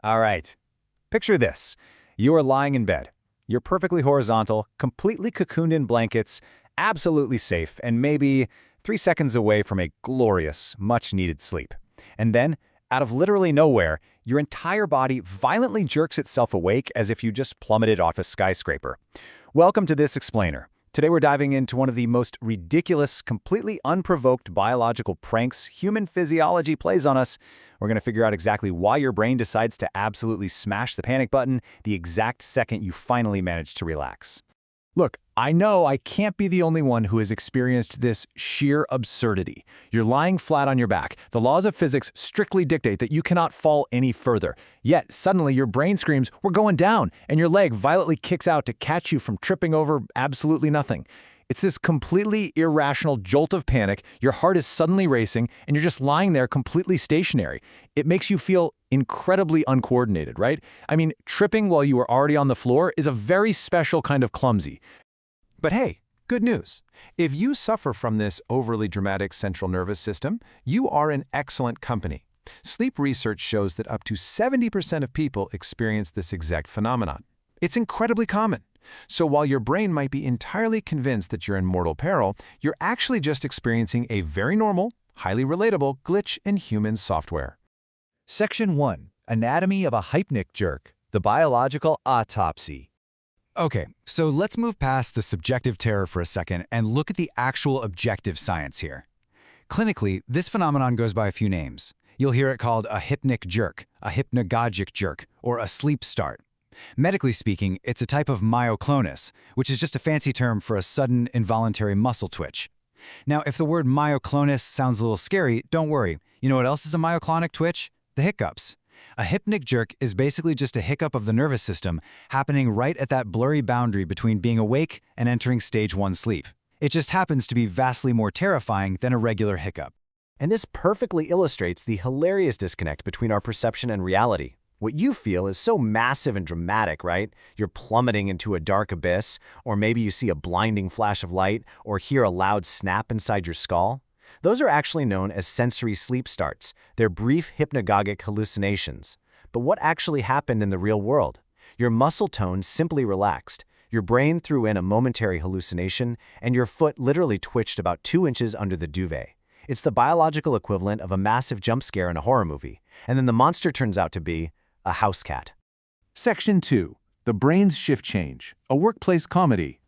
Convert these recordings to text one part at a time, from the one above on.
All right. Picture this. You are lying in bed. You're perfectly horizontal, completely cocooned in blankets, absolutely safe, and maybe 3 seconds away from a glorious, much-needed sleep. And then, out of literally nowhere, your entire body violently jerks itself awake as if you just plummeted off a skyscraper. Welcome to This Explainer. Today we're diving into one of the most ridiculous, completely unprovoked biological pranks human physiology plays on us. We're going to figure out exactly why your brain decides to absolutely smash the panic button the exact second you finally manage to relax. Look, I know I can't be the only one who has experienced this sheer absurdity. You're lying flat on your back. The laws of physics strictly dictate that you cannot fall any further. Yet, suddenly your brain screams, "We're going down," and your leg violently kicks out to catch you from tripping over absolutely nothing. It's this completely irrational jolt of panic, your heart is suddenly racing, and you're just lying there completely stationary. It makes you feel incredibly uncoordinated, right? I mean, tripping while you are already on the floor is a very special kind of clumsy. But hey, good news. If you suffer from this overly dramatic central nervous system, you are in excellent company. Sleep research shows that up to 70% of people experience this exact phenomenon. It's incredibly common. So while your brain might be entirely convinced that you're in mortal peril, you're actually just experiencing a very normal, highly relatable glitch in human software. Section 1. Anatomy of a hypnic-jerk, the biological autopsy. Okay, so let's move past the subjective terror for a second and look at the actual objective science here. Clinically, this phenomenon goes by a few names. You'll hear it called a hypnic-jerk, a hypnagogic jerk, or a sleep start. Medically speaking, it's a type of myoclonus, which is just a fancy term for a sudden involuntary muscle twitch. Now, if the word myoclonus sounds a little scary, don't worry. You know what else is a myoclonic twitch? The hiccups. A hypnic jerk is basically just a hiccup of the nervous system happening right at that blurry boundary between being awake and entering stage 1 sleep. It just happens to be vastly more terrifying than a regular hiccup. And this perfectly illustrates the hilarious disconnect between our perception and reality. What you feel is so massive and dramatic, right? You're plummeting into a dark abyss, or maybe you see a blinding flash of light, or hear a loud snap inside your skull. Those are actually known as sensory sleep starts. They're brief hypnagogic hallucinations. But what actually happened in the real world? Your muscle tone simply relaxed. Your brain threw in a momentary hallucination, and your foot literally twitched about 2 inches under the duvet. It's the biological equivalent of a massive jump scare in a horror movie. And then the monster turns out to be a house cat. Section 2. The Brain's Shift Change, a workplace comedy.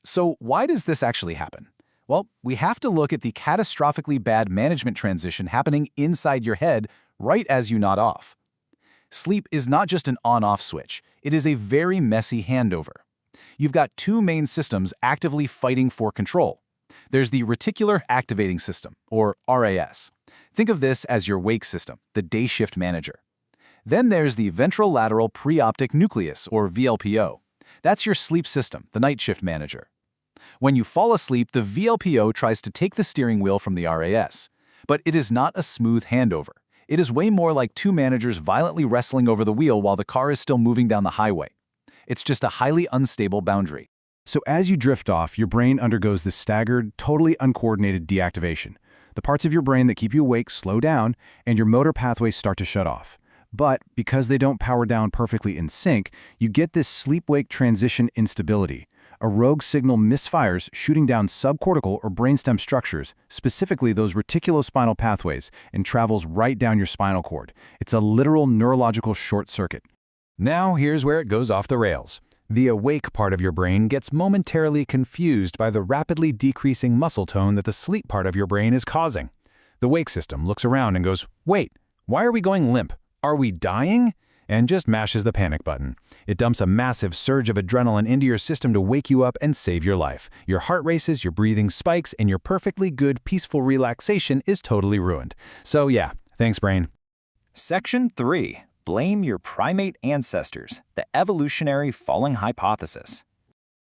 So why does this actually happen? Well, we have to look at the catastrophically bad management transition happening inside your head right as you nod off. Sleep is not just an on-off switch. It is a very messy handover. You've got 2 main systems actively fighting for control. There's the reticular activating system, or RAS. Think of this as your wake system, the day shift manager. Then there's the ventrolateral preoptic nucleus, or VLPO. That's your sleep system, the night shift manager. When you fall asleep, the VLPO tries to take the steering wheel from the RAS. But it is not a smooth handover. It is way more like 2 managers violently wrestling over the wheel while the car is still moving down the highway. It's just a highly unstable boundary. So as you drift off, your brain undergoes this staggered, totally uncoordinated deactivation. The parts of your brain that keep you awake slow down, and your motor pathways start to shut off. But because they don't power down perfectly in sync, you get this sleep-wake transition instability. A rogue signal misfires, shooting down subcortical or brainstem structures, specifically those reticulospinal pathways, and travels right down your spinal cord. It's a literal neurological short circuit. Now here's where it goes off the rails. The awake part of your brain gets momentarily confused by the rapidly decreasing muscle tone that the sleep part of your brain is causing. The wake system looks around and goes, "Wait, why are we going limp? Are we dying?" and just mashes the panic button. It dumps a massive surge of adrenaline into your system to wake you up and save your life. Your heart races, your breathing spikes, and your perfectly good, peaceful relaxation is totally ruined. So yeah, thanks brain. Section 3. Blame your primate ancestors, the evolutionary falling hypothesis.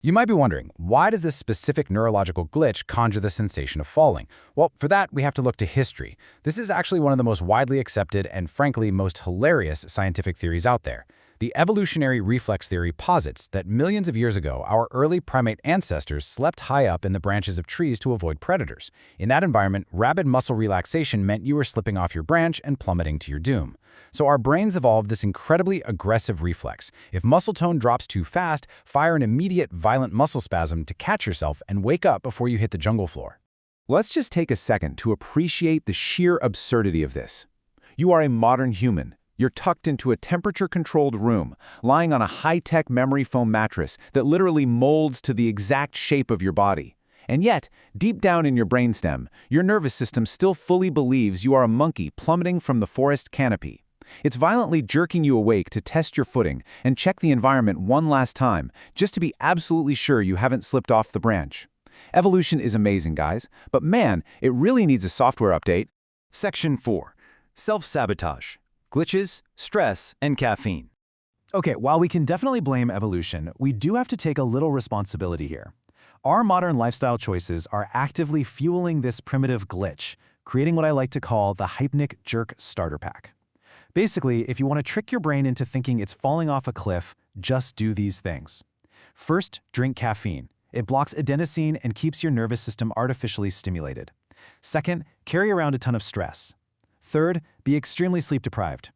You might be wondering, why does this specific neurological glitch conjure the sensation of falling? Well, for that, we have to look to history. This is actually one of the most widely accepted and, frankly, most hilarious scientific theories out there. The evolutionary reflex theory posits that millions of years ago, our early primate ancestors slept high up in the branches of trees to avoid predators. In that environment, rapid muscle relaxation meant you were slipping off your branch and plummeting to your doom. So our brains evolved this incredibly aggressive reflex. If muscle tone drops too fast, fire an immediate violent muscle spasm to catch yourself and wake up before you hit the jungle floor. Let's just take a second to appreciate the sheer absurdity of this. You are a modern human. You're tucked into a temperature-controlled room, lying on a high-tech memory foam mattress that literally molds to the exact shape of your body. And yet, deep down in your brainstem, your nervous system still fully believes you are a monkey plummeting from the forest canopy. It's violently jerking you awake to test your footing and check the environment one last time, just to be absolutely sure you haven't slipped off the branch. Evolution is amazing, guys, but man, it really needs a software update. Section 4. Self-sabotage. Glitches, stress, and caffeine. Okay, while we can definitely blame evolution, we do have to take a little responsibility here. Our modern lifestyle choices are actively fueling this primitive glitch, creating what I like to call the hypnic-jerked starter pack. Basically, if you want to trick your brain into thinking it's falling off a cliff, just do these things. First, drink caffeine. It blocks adenosine and keeps your nervous system artificially stimulated. Second, carry around a ton of stress. Third, be extremely sleep-deprived.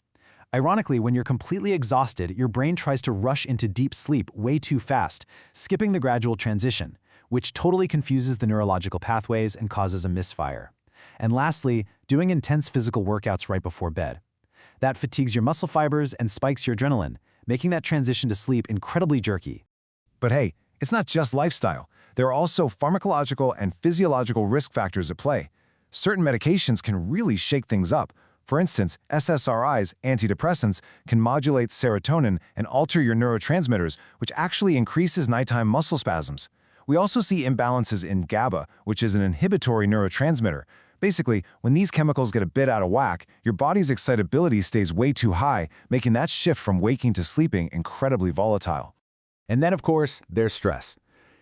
Ironically, when you're completely exhausted, your brain tries to rush into deep sleep way too fast, skipping the gradual transition, which totally confuses the neurological pathways and causes a misfire. And lastly, doing intense physical workouts right before bed. That fatigues your muscle fibers and spikes your adrenaline, making that transition to sleep incredibly jerky. But hey, it's not just lifestyle. There are also pharmacological and physiological risk factors at play. Certain medications can really shake things up. For instance, SSRIs, antidepressants, can modulate serotonin and alter your neurotransmitters, which actually increases nighttime muscle spasms. We also see imbalances in GABA, which is an inhibitory neurotransmitter. Basically, when these chemicals get a bit out of whack, your body's excitability stays way too high, making that shift from waking to sleeping incredibly volatile. And then, of course, there's stress.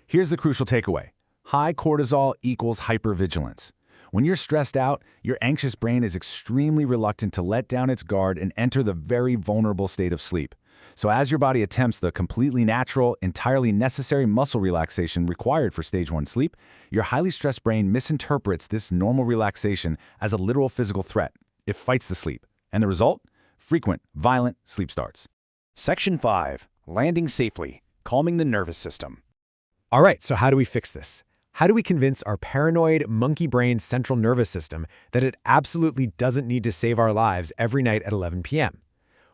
Here's the crucial takeaway. High cortisol equals hypervigilance. When you're stressed out, your anxious brain is extremely reluctant to let down its guard and enter the very vulnerable state of sleep. So as your body attempts the completely natural, entirely necessary muscle relaxation required for stage 1 sleep, your highly stressed brain misinterprets this normal relaxation as a literal physical threat. It fights the sleep. And the result? Frequent, violent sleep starts. Section 5. Landing safely. Calming the nervous system. All right, so how do we fix this? How do we convince our paranoid, monkey-brained central nervous system that it absolutely doesn't need to save our lives every night at 11 p.m.?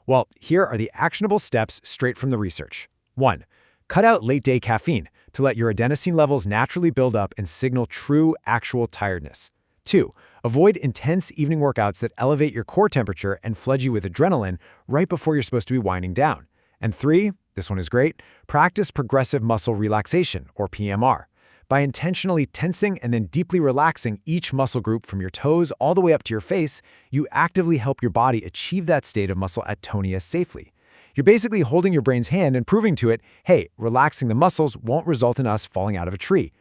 Well, here are the actionable steps straight from the research. 1. Cut out late-day caffeine to let your adenosine levels naturally build up and signal true, actual tiredness. 2. Avoid intense evening workouts that elevate your core temperature and flood you with adrenaline right before you're supposed to be winding down. And 3, this one is great, practice progressive muscle relaxation, or PMR. By intentionally tensing and then deeply relaxing each muscle group from your toes all the way up to your face, you actively help your body achieve that state of muscle atonia safely. You're basically holding your brain's hand and proving to it, hey, relaxing the muscles won't result in us falling out of a tree.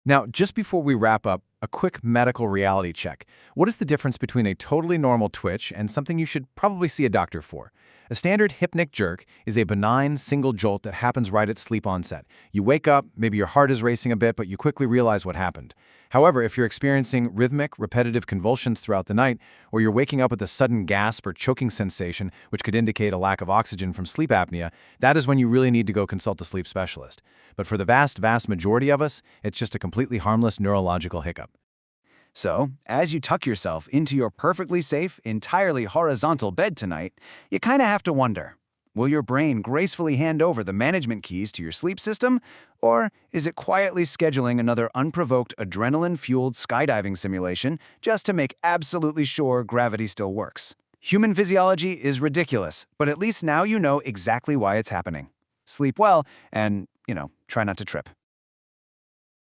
Now, just before we wrap up, a quick medical reality check. What is the difference between a totally normal twitch and something you should probably see a doctor for? A standard hypnic jerk is a benign single jolt that happens right at sleep onset. You wake up, maybe your heart is racing a bit, but you quickly realize what happened. However, if you're experiencing rhythmic, repetitive convulsions throughout the night, or you're waking up with a sudden gasp or choking sensation, which could indicate a lack of oxygen from sleep apnea, that is when you really need to go consult a sleep specialist. But for the vast majority of us, it's just a completely harmless neurological hiccup. So, as you tuck yourself into your perfectly safe, entirely horizontal bed tonight, you kind of have to wonder, will your brain gracefully hand over the management keys to your sleep system, or is it quietly scheduling another unprovoked adrenaline-fueled skydiving simulation just to make absolutely sure gravity still works? Human physiology is ridiculous, but at least now you know exactly why it's happening. Sleep well and, try not to trip.